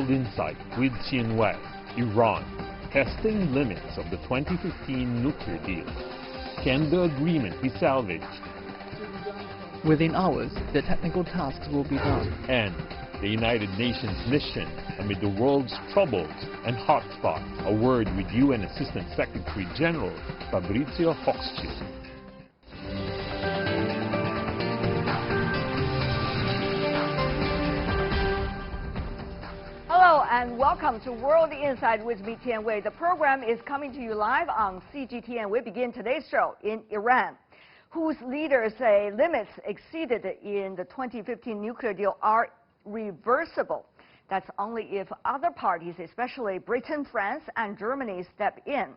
World Insight with Tian Wei. Iran, testing limits of the 2015 nuclear deal. Can the agreement be salvaged? Within hours, the technical tasks will be done. And the United Nations mission amid the world's troubles and hotspots. A word with UN Assistant Secretary General Fabrizio Hochschild. Hello and welcome to World Insight with me, Tian Wei. The program is coming to you live on CGTN. We begin today's show in Iran, whose leaders say limits exceeded in the 2015 nuclear deal are reversible. That's only if other parties, especially Britain, France, and Germany, step in.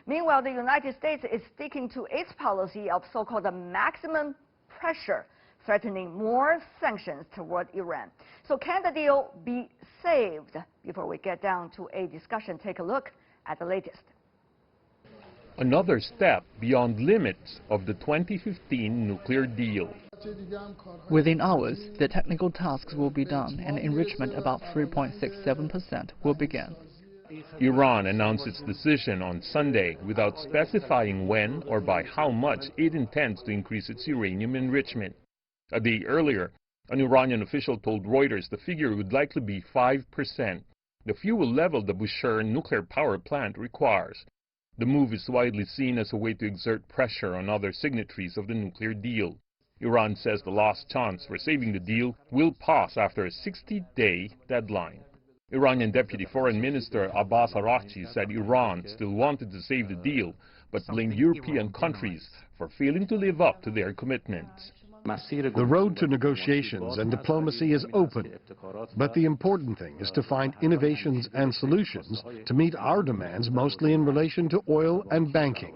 Meanwhile, the United States is sticking to its policy of so-called maximum pressure, threatening more sanctions toward Iran. So can the deal be saved? Before we get down to a discussion, take a look at the latest. Another step beyond limits of the 2015 nuclear deal. Within hours, the technical tasks will be done and enrichment about 3.67% will begin. Iran announced its decision on Sunday without specifying when or by how much it intends to increase its uranium enrichment. A day earlier, an Iranian official told Reuters the figure would likely be 5%, the fuel level the Bushehr nuclear power plant requires. The move is widely seen as a way to exert pressure on other signatories of the nuclear deal. Iran says the last chance for saving the deal will pass after a 60-day deadline. Iranian Deputy Foreign Minister Abbas Araghchi said Iran still wanted to save the deal, but blamed European countries for failing to live up to their commitments. The road to negotiations and diplomacy is open, but the important thing is to find innovations and solutions to meet our demands, mostly in relation to oil and banking.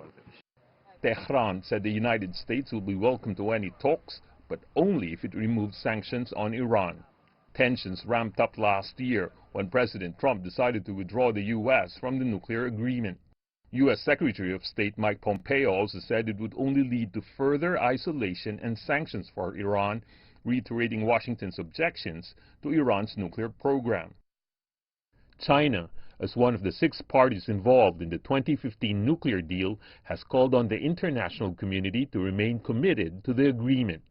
Tehran said the United States will be welcome to any talks, but only if it removes sanctions on Iran. Tensions ramped up last year when President Trump decided to withdraw the U.S. from the nuclear agreement. U.S. Secretary of State Mike Pompeo also said it would only lead to further isolation and sanctions for Iran, reiterating Washington's objections to Iran's nuclear program. China, as one of the 6 parties involved in the 2015 nuclear deal, has called on the international community to remain committed to the agreement.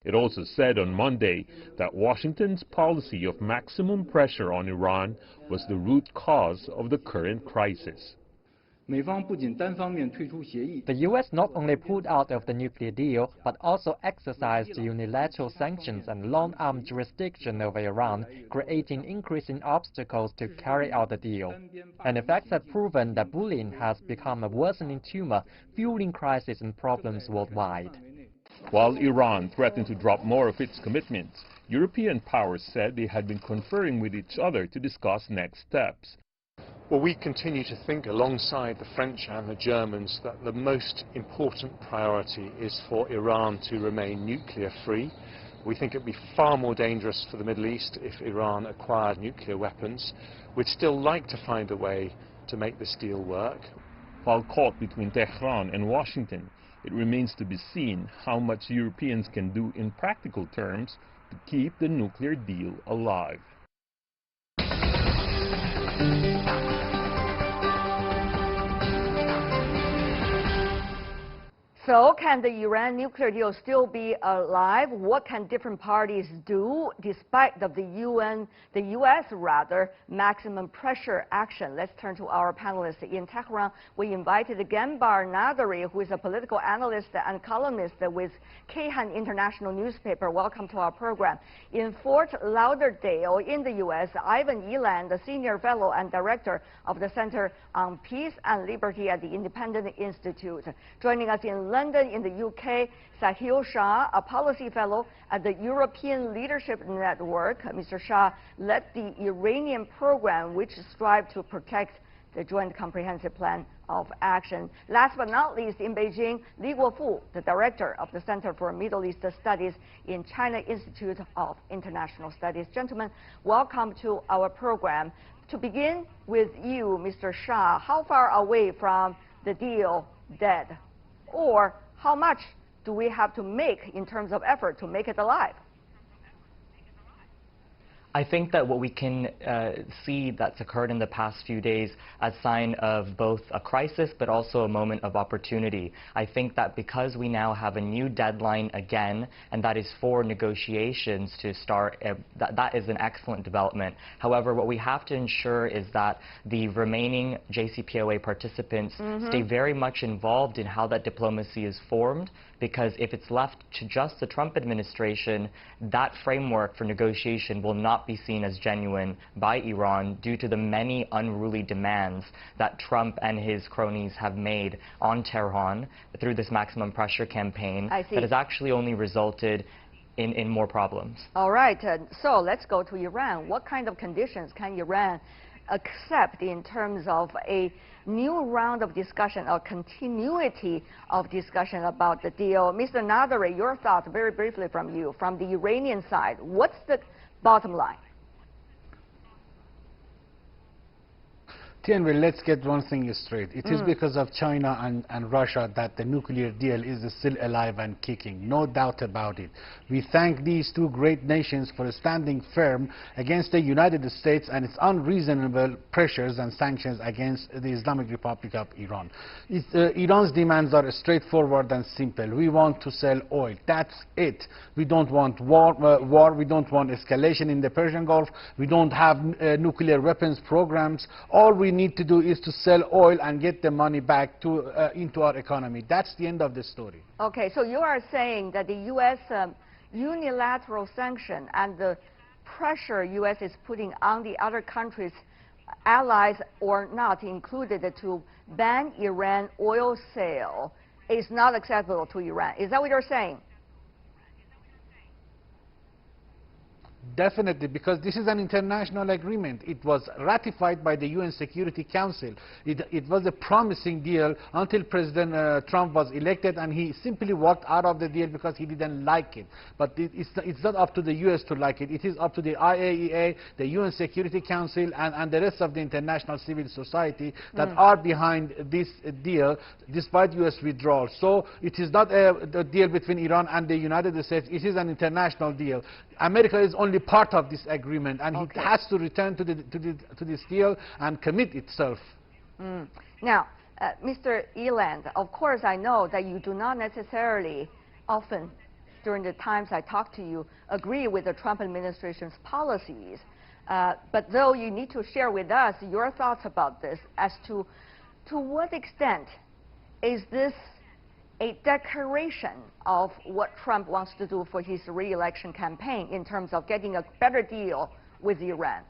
It also said on Monday that Washington's policy of maximum pressure on Iran was the root cause of the current crisis. The U.S. not only pulled out of the nuclear deal, but also exercised unilateral sanctions and long-arm jurisdiction over Iran, creating increasing obstacles to carry out the deal. And the facts have proven that bullying has become a worsening tumor, fueling crises and problems worldwide. While Iran threatened to drop more of its commitments, European powers said they had been conferring with each other to discuss next steps. Well, we continue to think, alongside the French and the Germans, that the most important priority is for Iran to remain nuclear-free. We think it would be far more dangerous for the Middle East if Iran acquired nuclear weapons. We'd still like to find a way to make this deal work. While caught between Tehran and Washington, it remains to be seen how much Europeans can do in practical terms to keep the nuclear deal alive. So can the Iran nuclear deal still be alive? What can different parties do despite the U.S. maximum pressure action? Let's turn to our panelists. In Tehran, we invited Gambar Nadari, who is a political analyst and columnist with Kayhan International newspaper. Welcome to our program. In Fort Lauderdale in the U.S., Ivan Elan, the senior fellow and director of the Center on Peace and Liberty at the Independent Institute. Joining us in London in the UK, Sahil Shah, a policy fellow at the European Leadership Network. Mr. Shah led the Iranian program which strived to protect the Joint Comprehensive Plan of Action. Last but not least, in Beijing, Li Guofu, the director of the Center for Middle East Studies in China Institute of International Studies. Gentlemen, welcome to our program. To begin with you, Mr. Shah, how far away from the deal dead? Or how much do we have to make in terms of effort to make it alive? I think that what we can see that's occurred in the past few days as sign of both a crisis but also a moment of opportunity. I think that because we now have a new deadline again, and that is for negotiations to start, that is an excellent development. However, what we have to ensure is that the remaining JCPOA participants stay very much involved in how that diplomacy is formed, because if it's left to just the Trump administration, that framework for negotiation will not be seen as genuine by Iran due to the many unruly demands that Trump and his cronies have made on Tehran through this maximum pressure campaign that has actually only resulted in more problems. All right, so let's go to Iran. What kind of conditions can Iran accept in terms of a new round of discussion or continuity of discussion about the deal? Mr. Nadare, your thoughts very briefly from you, from the Iranian side. What's the bottom line? Tian Wei, let's get one thing straight. It is because of China and Russia that the nuclear deal is still alive and kicking. No doubt about it. We thank these two great nations for standing firm against the United States and its unreasonable pressures and sanctions against the Islamic Republic of Iran. Iran's demands are straightforward and simple. We want to sell oil. That's it. We don't want war. We don't want escalation in the Persian Gulf. We don't have nuclear weapons programs. All we need to do is to sell oil and get the money back into our economy. That's the end of the story. Okay, so you are saying that the U.S. Unilateral sanction and the pressure U.S. is putting on the other countries, allies or not included, to ban Iran oil sale is not acceptable to Iran. Is that what you're saying? Definitely, because this is an international agreement. It was ratified by the UN Security Council. It was a promising deal until President Trump was elected, and he simply walked out of the deal because he didn't like it. But it's not up to the US to like it. It is up to the IAEA, the UN Security Council, and the rest of the international civil society that are behind this deal, despite US withdrawal. So it is not a deal between Iran and the United States. It is an international deal. America is only part of this agreement, and it has to return to this deal and commit itself. Now, Mr. Eland, of course I know that you do not necessarily often, during the times I talk to you, agree with the Trump administration's policies. But though you need to share with us your thoughts about this as to what extent is this a declaration of what Trump wants to do for his re-election campaign in terms of getting a better deal with Iran?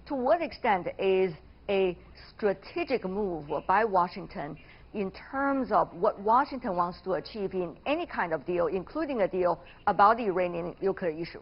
To what extent is a strategic move by Washington in terms of what Washington wants to achieve in any kind of deal, including a deal about the Iranian nuclear issue?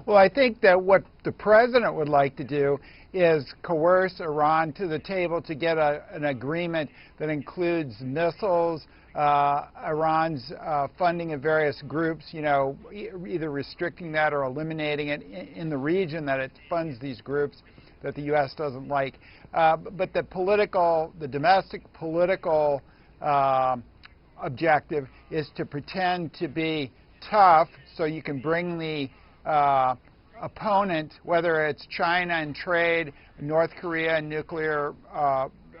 Well, I think that what the president would like to do is coerce Iran to the table to get an agreement that includes missiles, Iran's funding of various groups, you know, either restricting that or eliminating it in the region that it funds these groups that the U.S. doesn't like. But the domestic political objective is to pretend to be tough so you can bring the opponent, whether it's China and trade, North Korea and nuclear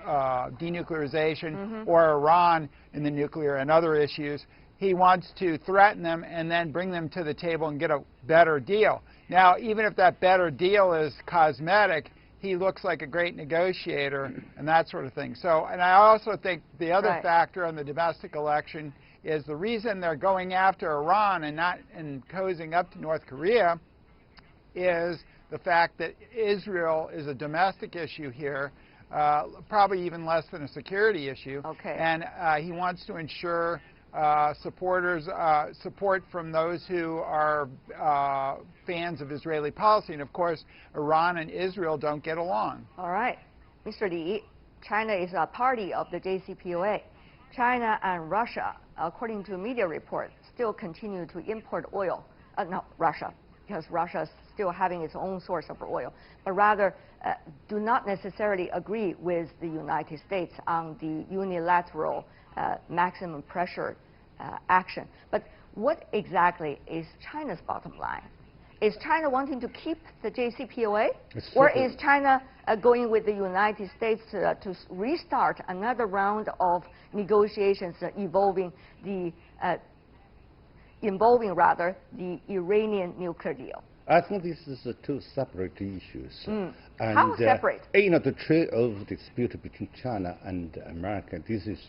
denuclearization, or Iran in the nuclear and other issues. He wants to threaten them and then bring them to the table and get a better deal. Now, even if that better deal is cosmetic, he looks like a great negotiator and that sort of thing. So, and I also think the other factor on the domestic election is the reason they're going after Iran and not cozying up to North Korea is the fact that Israel is a domestic issue here, probably even less than a security issue. And he wants to ensure support from those who are fans of Israeli policy. And of course, Iran and Israel don't get along. All right. Mr. Li, China is a party of the JCPOA. China and Russia, according to media reports, still continue to import oil. Not Russia, because Russia is still having its own source of oil, but rather do not necessarily agree with the United States on the unilateral maximum pressure action. But what exactly is China's bottom line? Is China wanting to keep the JCPOA? Or is China going with the United States to restart another round of negotiations involving the Iranian nuclear deal? I think this is two separate issues. And, how separate? The trade of dispute between China and America, this is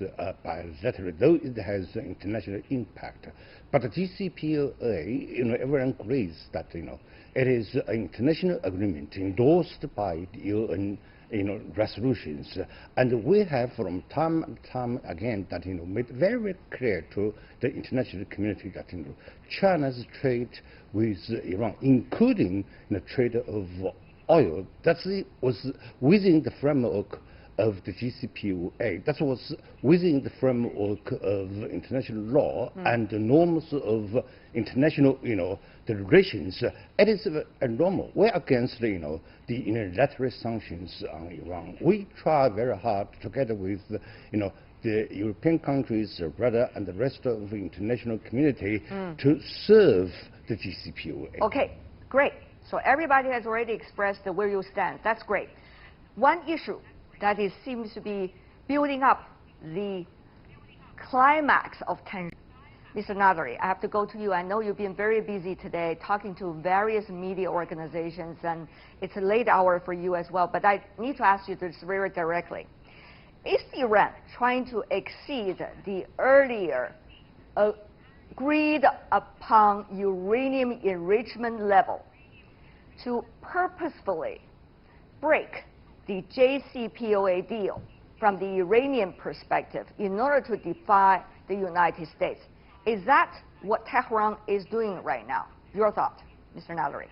bilateral, though it has international impact. But the JCPOA, everyone agrees that, it is an international agreement endorsed by the UN, resolutions. And we have from time and time again that, made very, very clear to the international community that, China's trade with Iran, including the trade of oil, that was within the framework of the JCPOA. That was within the framework of international law and the norms of international, the relations. It is normal. We're against, the unilateral sanctions on Iran. We try very hard together with, the European countries, Russia, and the rest of the international community to serve the JCPOA. Okay, great. So everybody has already expressed where you stand. That's great. One issue that seems to be building up the climax of tension. Mr. Nadari, I have to go to you. I know you've been very busy today talking to various media organizations, and it's a late hour for you as well, but I need to ask you this very directly. Is Iran trying to exceed the earlier agreed upon uranium enrichment level to purposefully break the JCPOA deal from the Iranian perspective in order to defy the United States? Is that what Tehran is doing right now? Your thought, Mr. Nadari.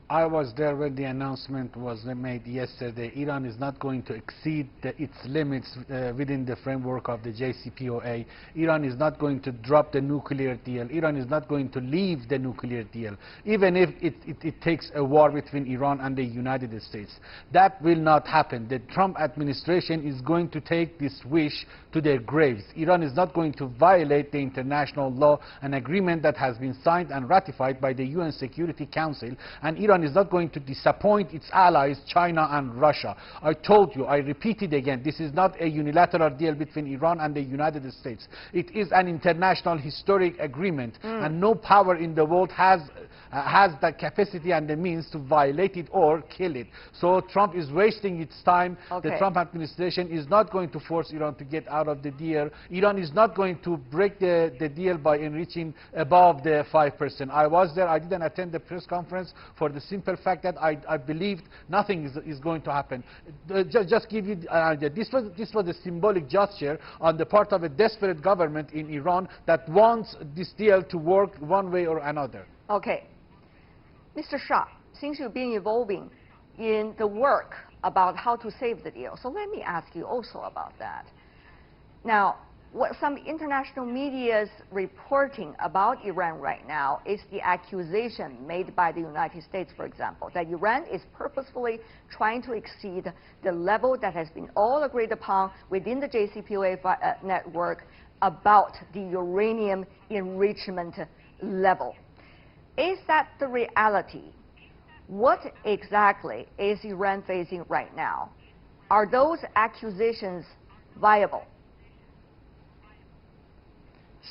I was there when the announcement was made yesterday. Iran is not going to exceed its limits within the framework of the JCPOA. Iran is not going to drop the nuclear deal. Iran is not going to leave the nuclear deal, even if it takes a war between Iran and the United States. That will not happen. The Trump administration is going to take this wish to their graves. Iran is not going to violate the international law, an agreement that has been signed and ratified by the UN Security Council, and Iran is not going to disappoint its allies, China and Russia. I told you, I repeat it again, this is not a unilateral deal between Iran and the United States. It is an international historic agreement, and no power in the world has the capacity and the means to violate it or kill it. So Trump is wasting its time. Okay. The Trump administration is not going to force Iran to get out of the deal. Iran is not going to break the deal by enriching above the 5%. I was there. I didn't attend the press conference for the simple fact that I believed nothing is going to happen. Just give you an idea. This was a symbolic gesture on the part of a desperate government in Iran that wants this deal to work one way or another. Okay. Mr. Shah, since you've been evolving in the work about how to save the deal, so let me ask you also about that. Now, what some international media is reporting about Iran right now is the accusation made by the United States, for example, that Iran is purposefully trying to exceed the level that has been all agreed upon within the JCPOA network about the uranium enrichment level. Is that the reality? What exactly is Iran facing right now? Are those accusations viable?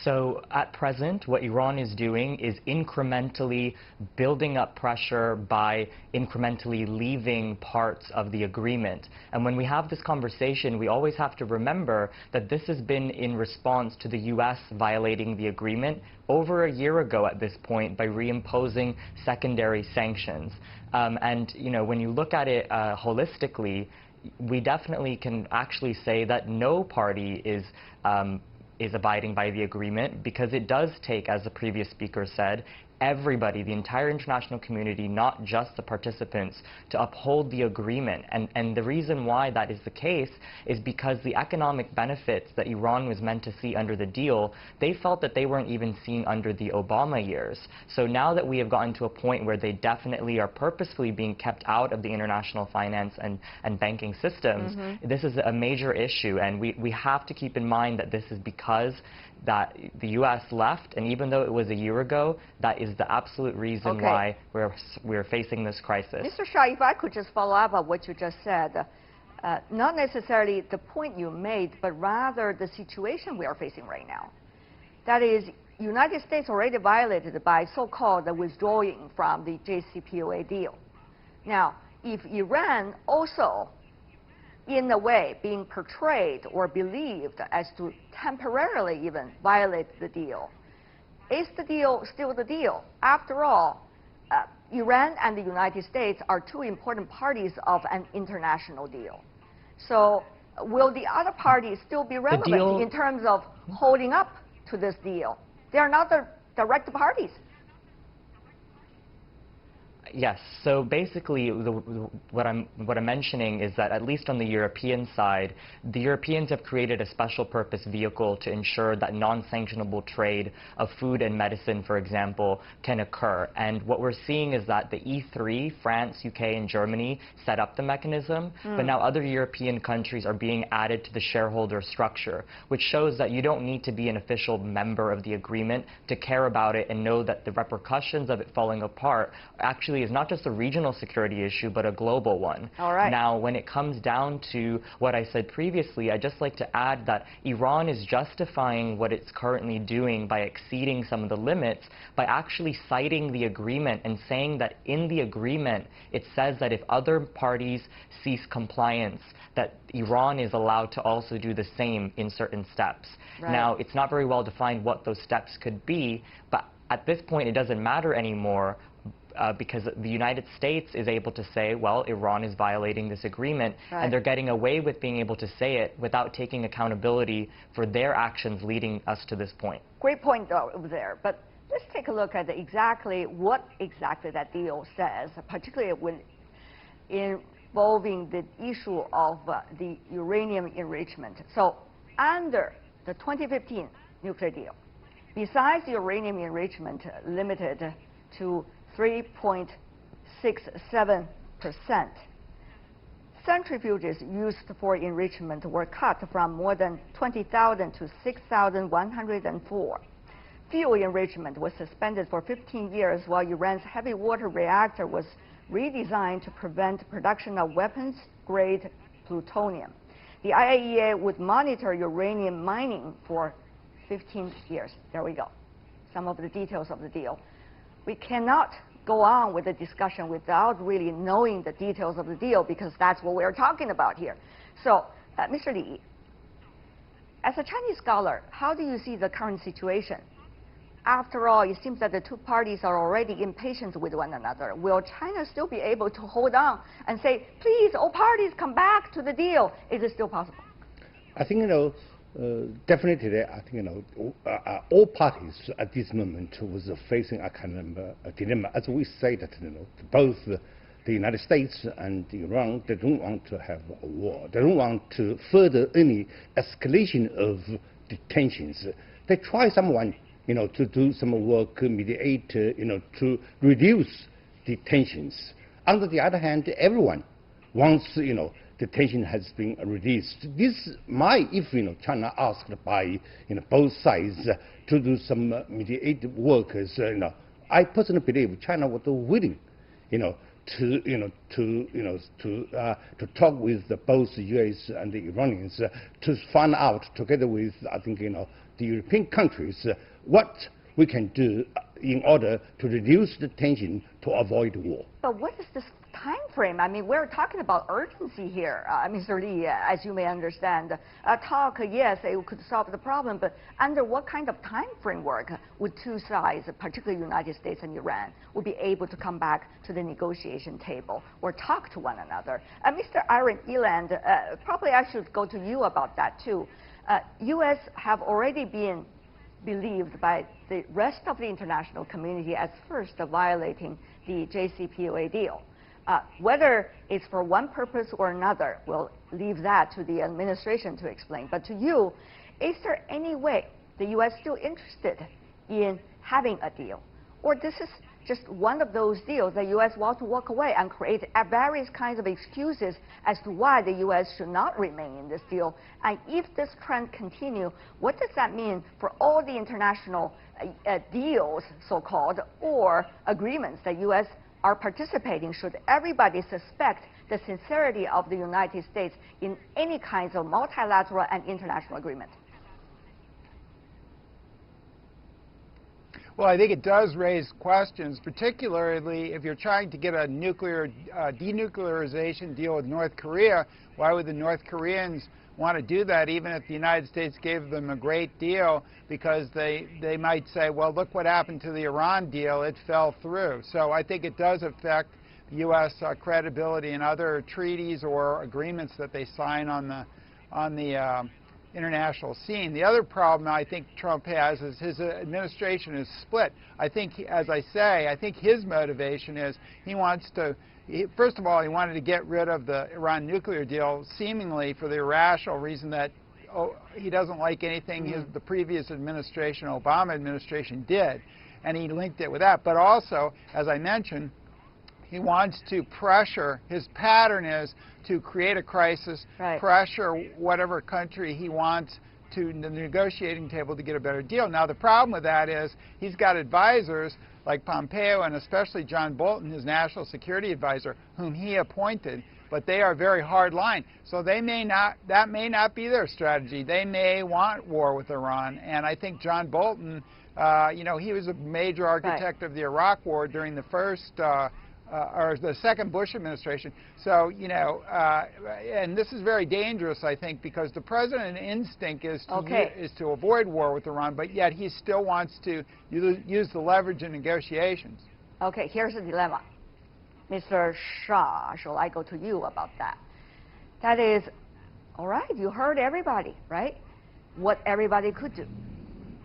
So at present, what Iran is doing is incrementally building up pressure by incrementally leaving parts of the agreement. And when we have this conversation, we always have to remember that this has been in response to the U.S. violating the agreement over a year ago at this point by reimposing secondary sanctions. And when you look at it holistically, we definitely can actually say that no party is abiding by the agreement, because it does take, as the previous speaker said, everybody, the entire international community, not just the participants, to uphold the agreement. And the reason why that is the case is because the economic benefits that Iran was meant to see under the deal, they felt that they weren't even seen under the Obama years. So now that we have gotten to a point where they definitely are purposefully being kept out of the international finance and banking systems, this is a major issue, and we have to keep in mind that this is because that the U.S. left, and even though it was a year ago, that is the absolute reason why we're facing this crisis. Mr. Shah, if I could just follow up on what you just said, not necessarily the point you made, but rather the situation we are facing right now. That is, United States already violated by so-called withdrawing from the JCPOA deal. Now, if Iran also, in a way, being portrayed or believed as to temporarily even violate the deal, is the deal still the deal? After all, Iran and the United States are two important parties of an international deal. So will the other parties still be relevant in terms of holding up to this deal? They are not the direct parties. Yes. So basically, what I'm mentioning is that at least on the European side, the Europeans have created a special purpose vehicle to ensure that non-sanctionable trade of food and medicine, for example, can occur. And what we're seeing is that the E3, France, UK, and Germany set up the mechanism, but now other European countries are being added to the shareholder structure, which shows that you don't need to be an official member of the agreement to care about it and know that the repercussions of it falling apart actually is not just a regional security issue, but a global one. All right. Now, when it comes down to what I said previously, I'd just like to add that Iran is justifying what it's currently doing by exceeding some of the limits by actually citing the agreement and saying that in the agreement it says that if other parties cease compliance, that Iran is allowed to also do the same in certain steps. Right. Now, it's not very well defined what those steps could be, but at this point it doesn't matter anymore, because the United States is able to say, well, Iran is violating this agreement, and they're getting away with being able to say it without taking accountability for their actions leading us to this point. Great point, though, over there. But let's take a look at what exactly that deal says, particularly when involving the issue of the uranium enrichment. So under the 2015 nuclear deal, besides uranium enrichment limited to 3.67%. Centrifuges used for enrichment were cut from more than 20,000 to 6,104. Fuel enrichment was suspended for 15 years while Iran's heavy water reactor was redesigned to prevent production of weapons-grade plutonium. The IAEA would monitor uranium mining for 15 years. There we go. Some of the details of the deal. We cannot go on with the discussion without really knowing the details of the deal, because that's what we're talking about here. So, Mr. Li, as a Chinese scholar, how do you see the current situation? After all, it seems that the two parties are already impatient with one another. Will China still be able to hold on and say, please, all parties come back to the deal? Is it still possible? I think, definitely, I think, all parties at this moment was facing a kind of a dilemma. As we say that, both the United States and Iran, they don't want to have a war. They don't want to further any escalation of the tensions. They try someone, to do some work, mediate, to reduce the tensions. On the other hand, everyone wants, the tension has been reduced. This might, if China asked by both sides to do some mediative work, I personally believe China was willing, to talk with both the U.S. and the Iranians to find out together with, I think, the European countries what we can do in order to reduce the tension to avoid war. But what is this time frame? I mean, we're talking about urgency here, Mr. Li, as you may understand. Talk, yes, it could solve the problem, but under what kind of time framework would two sides, particularly the United States and Iran, would be able to come back to the negotiation table or talk to one another? Mr. Aaron Eland, probably I should go to you about that too. U.S. have already been believed by the rest of the international community as first violating the JCPOA deal. Whether it's for one purpose or another, we'll leave that to the administration to explain. But to you, is there any way the U.S. still interested in having a deal? Or this is just one of those deals the U.S. wants to walk away and create various kinds of excuses as to why the U.S. should not remain in this deal? And if this trend continues, what does that mean for all the international deals, so-called, or agreements that U.S. are participating? Should everybody suspect the sincerity of the United States in any kinds of multilateral and international agreement? Well, I think it does raise questions, particularly if you're trying to get a nuclear denuclearization deal with North Korea. Why would the North Koreans want to do that, even if the United States gave them a great deal? Because they might say, well, look what happened to the Iran deal. It fell through. So I think it does affect U.S. credibility in other treaties or agreements that they sign on the international scene. The other problem I think Trump has is his administration is split. I think, as I say, I think his motivation is he wants to, first of all, he wanted to get rid of the Iran nuclear deal, seemingly for the irrational reason that he doesn't like anything the previous administration, Obama administration, did, and he linked it with that. But also, as I mentioned, he wants to pressure. His pattern is to create a crisis, pressure whatever country he wants to the negotiating table to get a better deal. Now, the problem with that is he's got advisors like Pompeo and especially John Bolton, his national security advisor, whom he appointed, but they are very hard line. So that may not be their strategy. They may want war with Iran. And I think John Bolton, you know, he was a major architect of the Iraq war during the first or the second Bush administration. So, you know, and this is very dangerous, I think, because the president's instinct is to avoid war with Iran, but yet he still wants to use the leverage in negotiations. Okay, here's the dilemma. Mr. Shah, shall I go to you about that? That is, all right, you heard everybody, right? What everybody could do.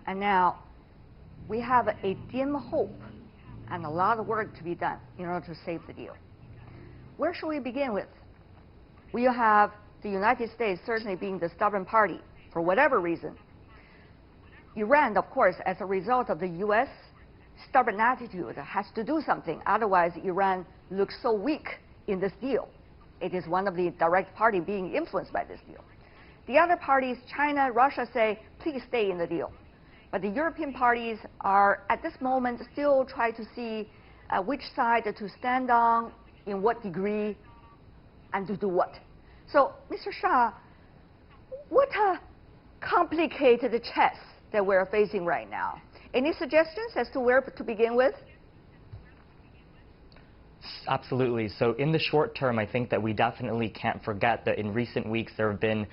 And now we have a dim hope and a lot of work to be done in order to save the deal. Where should we begin with? We have the United States certainly being the stubborn party for whatever reason. Iran, of course, as a result of the U.S. stubborn attitude, has to do something. Otherwise, Iran looks so weak in this deal. It is one of the direct party being influenced by this deal. The other parties, China, Russia, say, please stay in the deal. But the European parties are, at this moment, still trying to see which side to stand on, in what degree, and to do what. So, Mr. Shah, what a complicated chess that we're facing right now. Any suggestions as to where to begin with? Absolutely. So in the short term, I think that we definitely can't forget that in recent weeks there have been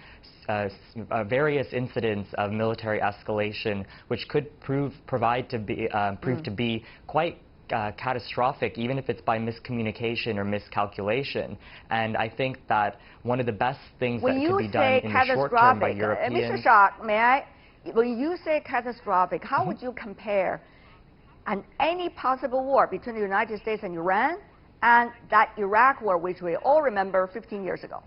various incidents of military escalation, which could prove to be quite catastrophic, even if it's by miscommunication or miscalculation. And I think that one of the best things that could be done in the short term by Europeans... Mr. Shah, may I? When you say catastrophic, how would you compare any possible war between the United States and Iran and that Iraq war, which we all remember 15 years ago?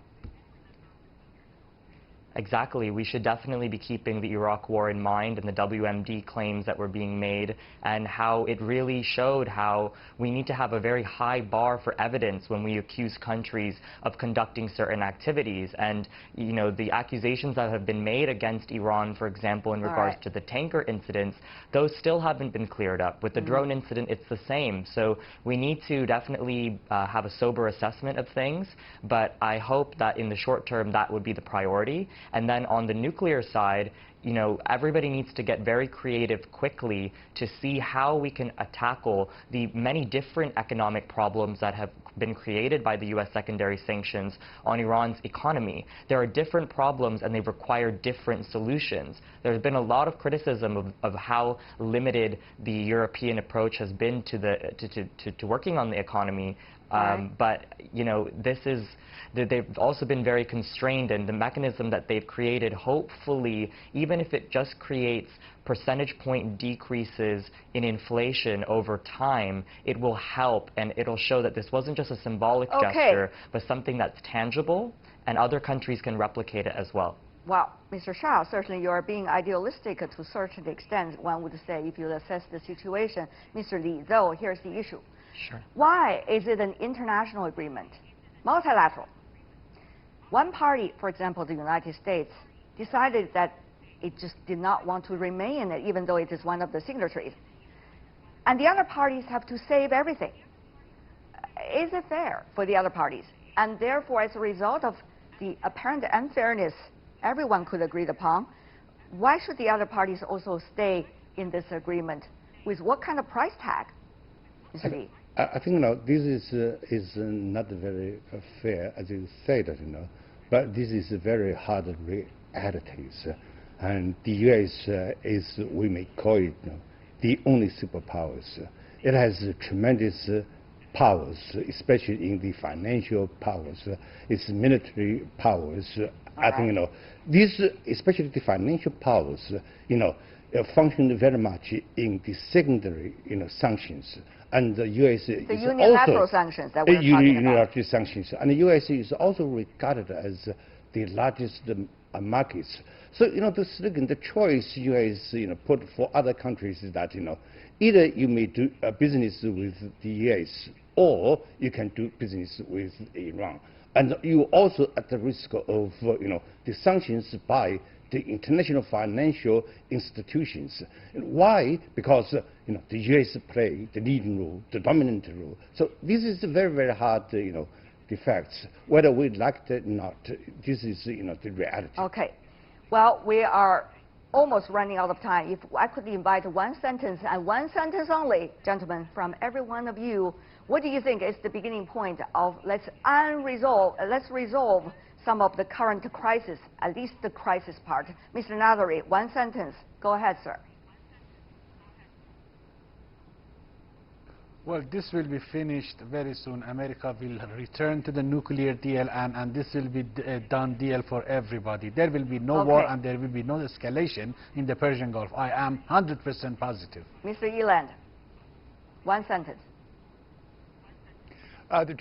Exactly. We should definitely be keeping the Iraq war in mind and the WMD claims that were being made, and how it really showed how we need to have a very high bar for evidence when we accuse countries of conducting certain activities. And, you know, the accusations that have been made against Iran, for example, in regards to the tanker incidents, those still haven't been cleared up. With the drone incident, it's the same. So we need to definitely have a sober assessment of things, but I hope that in the short term that would be the priority. And then on the nuclear side, you know, everybody needs to get very creative quickly to see how we can tackle the many different economic problems that have been created by the U.S. secondary sanctions on Iran's economy. There are different problems and they require different solutions. There's been a lot of criticism of how limited the European approach has been to working on the economy. But, you know, they've also been very constrained, and the mechanism that they've created, hopefully, even even if it just creates percentage point decreases in inflation over time, it will help and it'll show that this wasn't just a symbolic gesture, but something that's tangible, and other countries can replicate it as well. Well, Mr. Shah, certainly you are being idealistic to a certain extent, one would say, if you assess the situation. Mr. Li, though, here's the issue. Sure. Why is it an international agreement, multilateral? One party, for example, the United States, decided that it just did not want to remain in it, even though it is one of the signatories. And the other parties have to save everything. Is it fair for the other parties? And therefore, as a result of the apparent unfairness everyone could agree upon, why should the other parties also stay in this agreement? With what kind of price tag, Mr. Li? I think this is not very fair, as you said, but this is very hard realities. And the U.S. is, we may call it, the only superpowers. It has tremendous powers, especially in the financial powers, its military powers. I think, these, especially the financial powers, function very much in the secondary, sanctions. And the U.S. is the unilateral also sanctions that we're talking about. Unilateral sanctions. And the U.S. is also regarded as the largest markets. So, the choice U.S. put for other countries is that, either you may do business with the U.S. or you can do business with Iran. And you also at the risk of, the sanctions by the international financial institutions. Why? Because, the U.S. play the leading role, the dominant role. So this is very, very hard, the facts. Whether we like it or not, this is, the reality. Okay. Well, we are almost running out of time. If I could invite one sentence and one sentence only, gentlemen, from every one of you, what do you think is the beginning point of let's resolve some of the current crisis, at least the crisis part? Mr. Nadari, one sentence. Go ahead, sir. Well, this will be finished very soon. America will return to the nuclear deal, and this will be a done deal for everybody. There will be no war, and there will be no escalation in the Persian Gulf. I am 100% positive. Mr. Eland, one sentence. The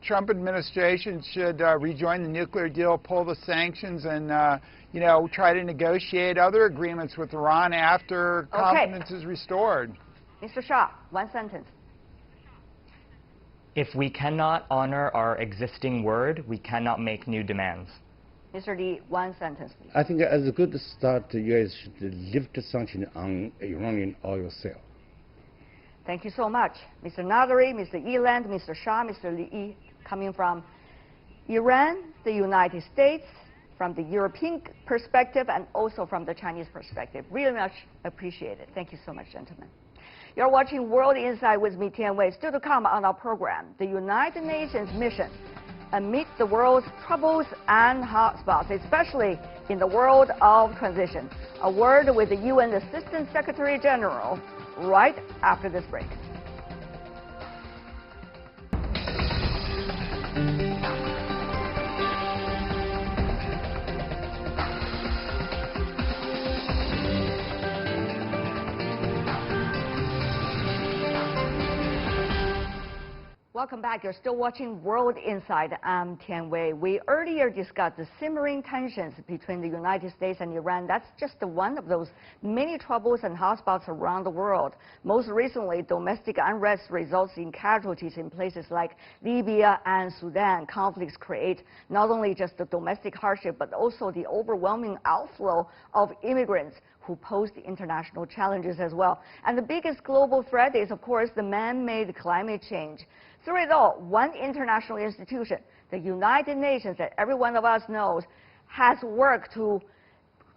Trump administration should rejoin the nuclear deal, pull the sanctions, and try to negotiate other agreements with Iran after confidence is restored. Mr. Shah, one sentence. If we cannot honor our existing word, we cannot make new demands. Mr. Li, one sentence, please. I think as a good start, the U.S. should lift the sanction on Iranian oil sale. Thank you so much. Mr. Nadari, Mr. Eland, Mr. Shah, Mr. Li, coming from Iran, the United States, from the European perspective, and also from the Chinese perspective. Really much appreciated. Thank you so much, gentlemen. You're watching World Insight with me, Tian Wei. Still to come on our program, the United Nations mission amid the world's troubles and hotspots, especially in the world of transition. A word with the UN Assistant Secretary General right after this break. Welcome back. You're still watching World Insight. I'm Tian Wei. We earlier discussed the simmering tensions between the United States and Iran. That's just one of those many troubles and hotspots around the world. Most recently, domestic unrest results in casualties in places like Libya and Sudan. Conflicts create not only just the domestic hardship, but also the overwhelming outflow of immigrants who pose the international challenges as well. And the biggest global threat is, of course, the man-made climate change. Through it all, one international institution, the United Nations, that every one of us knows, has worked to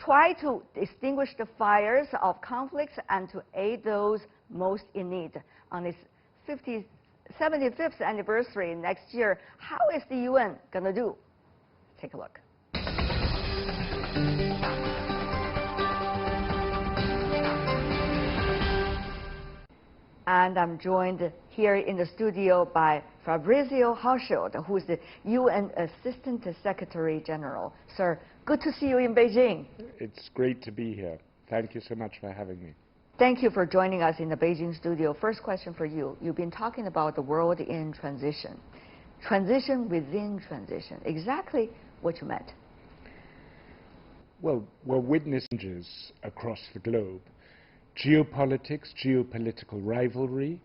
try to extinguish the fires of conflicts and to aid those most in need. On its 75th anniversary next year, how is the UN going to do? Take a look. And I'm joined here in the studio by Fabrizio Hochschild, who is the UN Assistant Secretary General. Sir, good to see you in Beijing. It's great to be here. Thank you so much for having me. Thank you for joining us in the Beijing studio. First question for you. You've been talking about the world in transition. Transition within transition. Exactly what you meant. Well, we're witnessing changes across the globe. Geopolitics, geopolitical rivalry,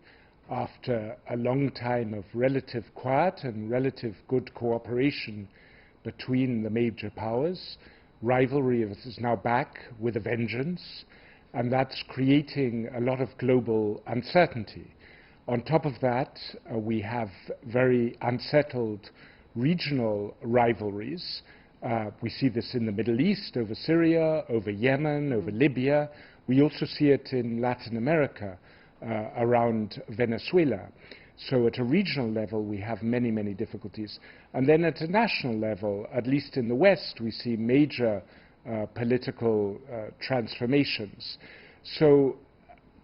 after a long time of relative quiet and relative good cooperation between the major powers, rivalry is now back with a vengeance, and that's creating a lot of global uncertainty. On top of that, we have very unsettled regional rivalries. We see this in the Middle East, over Syria, over Yemen, over Libya. We also see it in Latin America, around Venezuela. So at a regional level, we have many, many difficulties. And then at a national level, at least in the West, we see major political transformations. So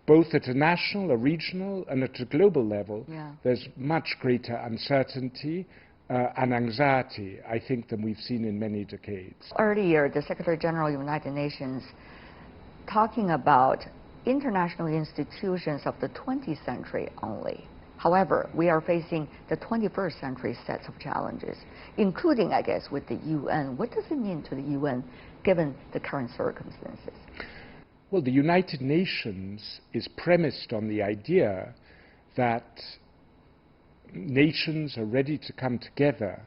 both at a national, a regional, and at a global level, there's much greater uncertainty and anxiety, I think, than we've seen in many decades. Earlier, the Secretary General of the United Nations talking about international institutions of the 20th century only. However, we are facing the 21st century sets of challenges, including, I guess, with the UN. What does it mean to the UN, given the current circumstances? Well, the United Nations is premised on the idea that nations are ready to come together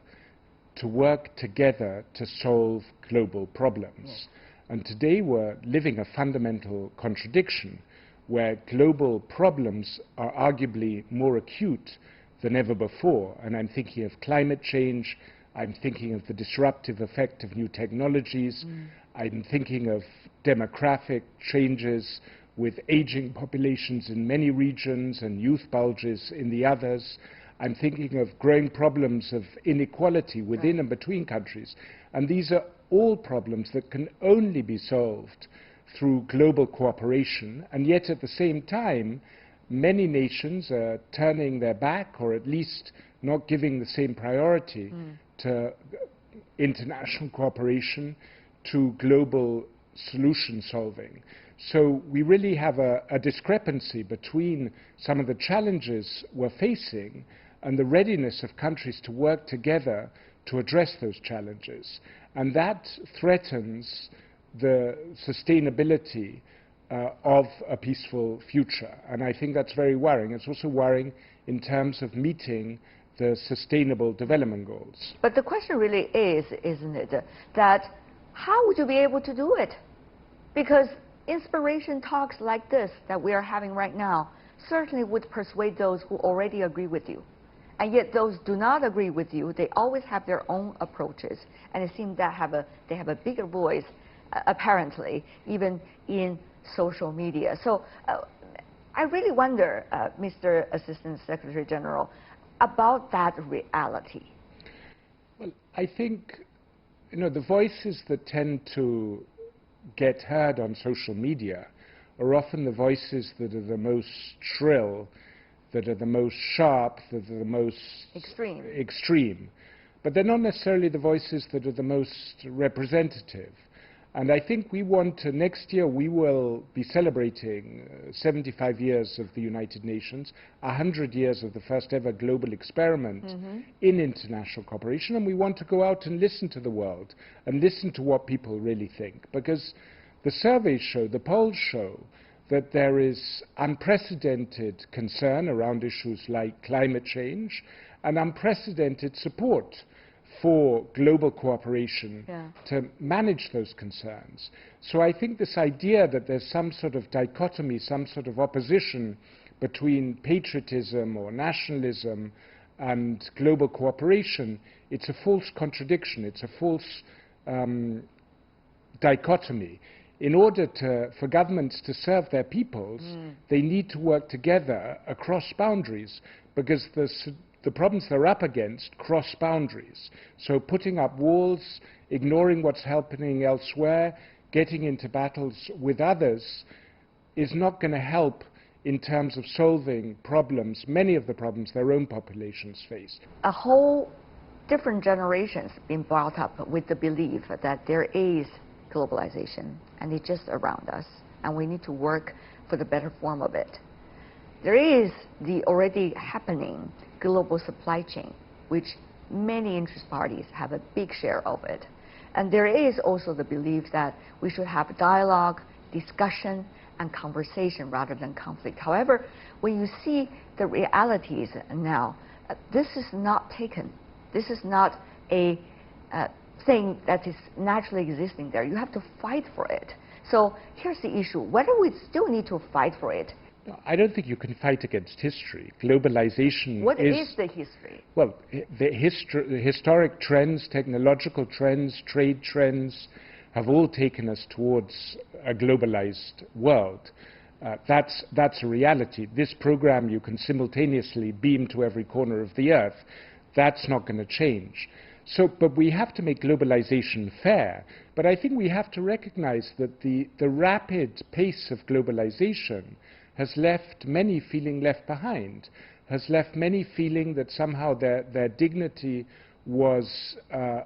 to work together to solve global problems. Yes. And today we're living a fundamental contradiction where global problems are arguably more acute than ever before. And I'm thinking of climate change, I'm thinking of the disruptive effect of new technologies, I'm thinking of demographic changes with aging populations in many regions and youth bulges in the others. I'm thinking of growing problems of inequality within and between countries. And these are all problems that can only be solved through global cooperation. And yet at the same time, many nations are turning their back, or at least not giving the same priority to international cooperation, to global solution solving. So we really have a discrepancy between some of the challenges we're facing and the readiness of countries to work together to address those challenges. And that threatens the sustainability of a peaceful future. And I think that's very worrying. It's also worrying in terms of meeting the Sustainable Development Goals. But the question really is, isn't it, that how would you be able to do it? Because inspiration talks like this that we are having right now certainly would persuade those who already agree with you. And yet those do not agree with you, they always have their own approaches. And it seems that they have a bigger voice, apparently, even in social media. So I really wonder, Mr. Assistant Secretary General, about that reality. Well, I think, the voices that tend to get heard on social media are often the voices that are the most shrill, that are the most sharp, that are the most extreme. But they're not necessarily the voices that are the most representative. And I think we want to, next year we will be celebrating 75 years of the United Nations, 100 years of the first ever global experiment in international cooperation, and we want to go out and listen to the world and listen to what people really think. Because the surveys show, the polls show, that there is unprecedented concern around issues like climate change and unprecedented support for global cooperation to manage those concerns. So I think this idea that there's some sort of dichotomy, some sort of opposition between patriotism or nationalism and global cooperation, it's a false contradiction, it's a false dichotomy. In order for governments to serve their peoples, they need to work together across boundaries, because the problems they're up against cross boundaries. So putting up walls, ignoring what's happening elsewhere, getting into battles with others is not going to help in terms of solving problems, many of the problems their own populations face. A whole different generations being brought up with the belief that there is globalization and it's just around us and we need to work for the better form of it. There is the already happening global supply chain, which many interest parties have a big share of it. And there is also the belief that we should have dialogue, discussion, and conversation rather than conflict. However, when you see the realities now, this is not taken. This is not a thing that is naturally existing there. You have to fight for it. So here's the issue. Whether we still need to fight for it. I don't think you can fight against history. Globalization What is the history? Well, the historic trends, technological trends, trade trends have all taken us towards a globalized world. That's a reality. This program you can simultaneously beam to every corner of the earth. That's not going to change. So, but we have to make globalization fair. But I think we have to recognize that the rapid pace of globalization has left many feeling left behind, has left many feeling that somehow their dignity was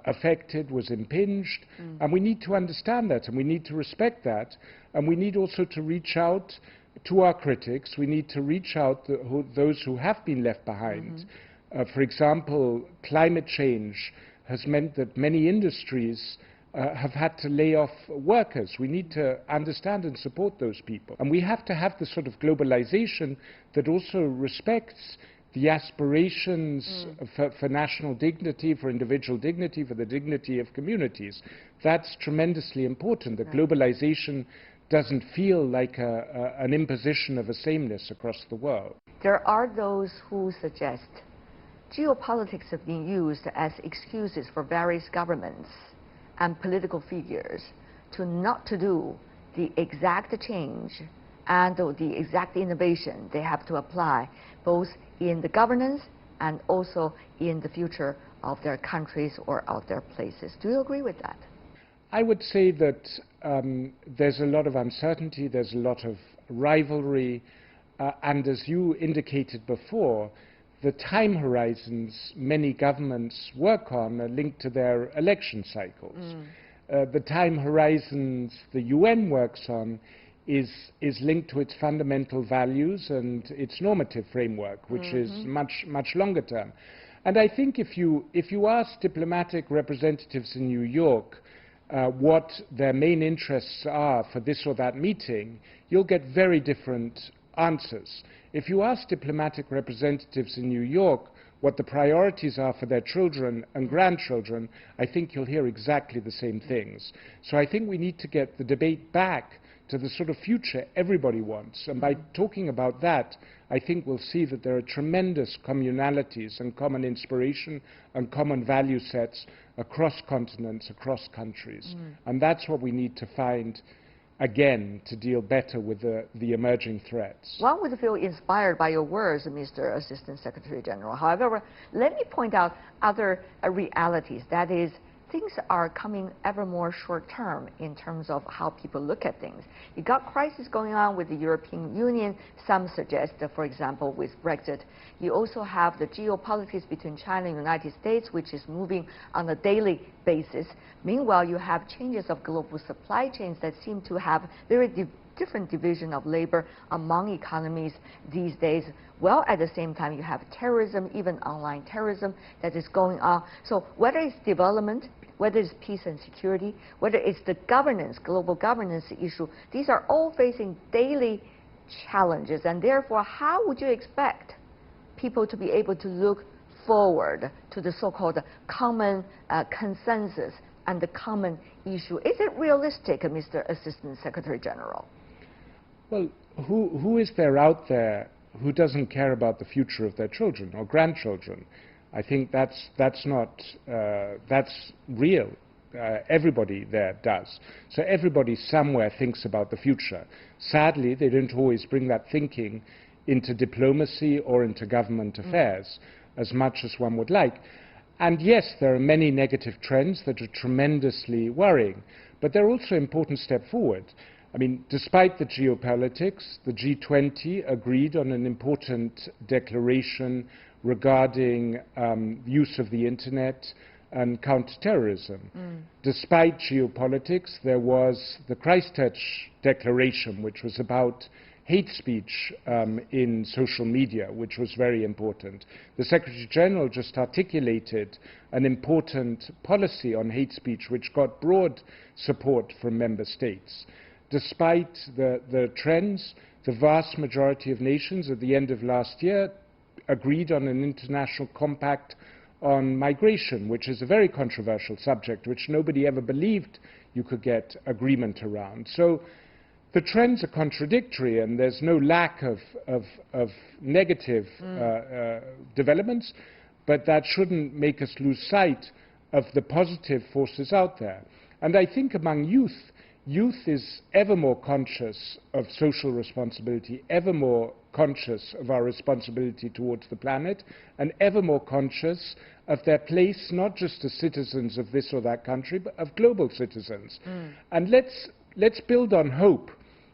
affected, was impinged. And we need to understand that, and we need to respect that. And we need also to reach out to our critics. We need to reach out to those who have been left behind. For example, climate change has meant that many industries have had to lay off workers. We need to understand and support those people. And we have to have the sort of globalization that also respects the aspirations for national dignity, for individual dignity, for the dignity of communities. That's tremendously important, that globalization doesn't feel like an imposition of a sameness across the world. There are those who suggest geopolitics have been used as excuses for various governments and political figures to not to do the exact change and the exact innovation they have to apply, both in the governance and also in the future of their countries or of their places. Do you agree with that? I would say that there's a lot of uncertainty, there's a lot of rivalry, and as you indicated before, the time horizons many governments work on are linked to their election cycles. The time horizons the UN works on is linked to its fundamental values and its normative framework, which is much longer term. And I think if you ask diplomatic representatives in New York what their main interests are for this or that meeting, you'll get very different answers. If you ask diplomatic representatives in New York what the priorities are for their children and grandchildren, I think you'll hear exactly the same things. So I think we need to get the debate back to the sort of future everybody wants. And by talking about that, I think we'll see that there are tremendous communalities and common inspiration and common value sets across continents, across countries. And that's what we need to find again to deal better with the emerging threats. One would feel inspired by your words, Mr. Assistant Secretary General. However, let me point out other realities. That is, things are coming ever more short-term in terms of how people look at things. You got crisis going on with the European Union. Some suggest that, for example, with Brexit. You also have the geopolitics between China and the United States, which is moving on a daily basis. Meanwhile, you have changes of global supply chains that seem to have very different division of labor among economies these days. Well, at the same time, you have terrorism, even online terrorism, that is going on. So whether it's development, whether it's peace and security, whether it's the governance, global governance issue, these are all facing daily challenges. And therefore, how would you expect people to be able to look forward to the so-called common consensus and the common issue? Is it realistic, Mr. Assistant Secretary General? Well, who is there out there who doesn't care about the future of their children or grandchildren? I think that's real. Everybody there does. So everybody somewhere thinks about the future. Sadly, they don't always bring that thinking into diplomacy or into government affairs as much as one would like. And yes, there are many negative trends that are tremendously worrying, but there are also important steps forward. I mean, despite the geopolitics, the G20 agreed on an important declaration regarding use of the internet and counterterrorism. Despite geopolitics, there was the Christchurch Declaration, which was about hate speech in social media, which was very important. The Secretary General just articulated an important policy on hate speech, which got broad support from member states. Despite the trends, the vast majority of nations at the end of last year agreed on an international compact on migration, which is a very controversial subject, which nobody ever believed you could get agreement around. So the trends are contradictory, and there's no lack of negative developments, but that shouldn't make us lose sight of the positive forces out there. And I think among youth is ever more conscious of social responsibility, ever more conscious of our responsibility towards the planet, and ever more conscious of their place not just as citizens of this or that country, but of global citizens. And let's build on hope,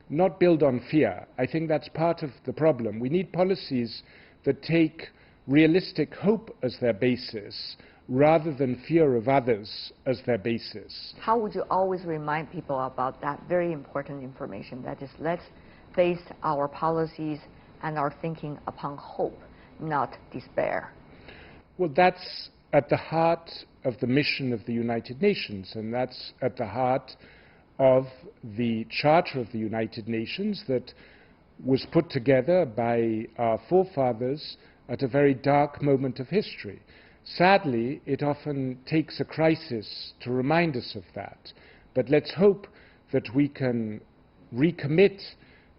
not build on fear. I think that's part of the problem. We need policies that take realistic hope as their basis, rather than fear of others as their basis. How would you always remind people about that very important information? That is, let's base our policies and our thinking upon hope, not despair. Well, that's at the heart of the mission of the United Nations, and that's at the heart of the Charter of the United Nations that was put together by our forefathers at a very dark moment of history. Sadly, it often takes a crisis to remind us of that. But let's hope that we can recommit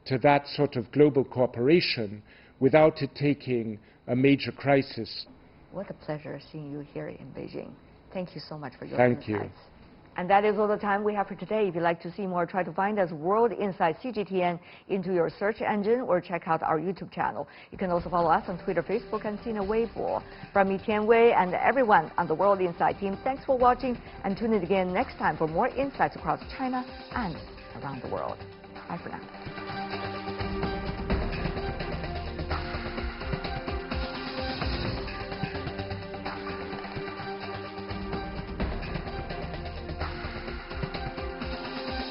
to that sort of global cooperation without it taking a major crisis. What a pleasure seeing you here in Beijing. Thank you so much for your insights. Thank you. And that is all the time we have for today. If you'd like to see more, try to find us World Insight CGTN into your search engine or check out our YouTube channel. You can also follow us on Twitter, Facebook, and Sina Weibo. From me, Tian Wei, and everyone on the World Insight team, thanks for watching, and tune in again next time for more insights across China and around the world. Bye for now.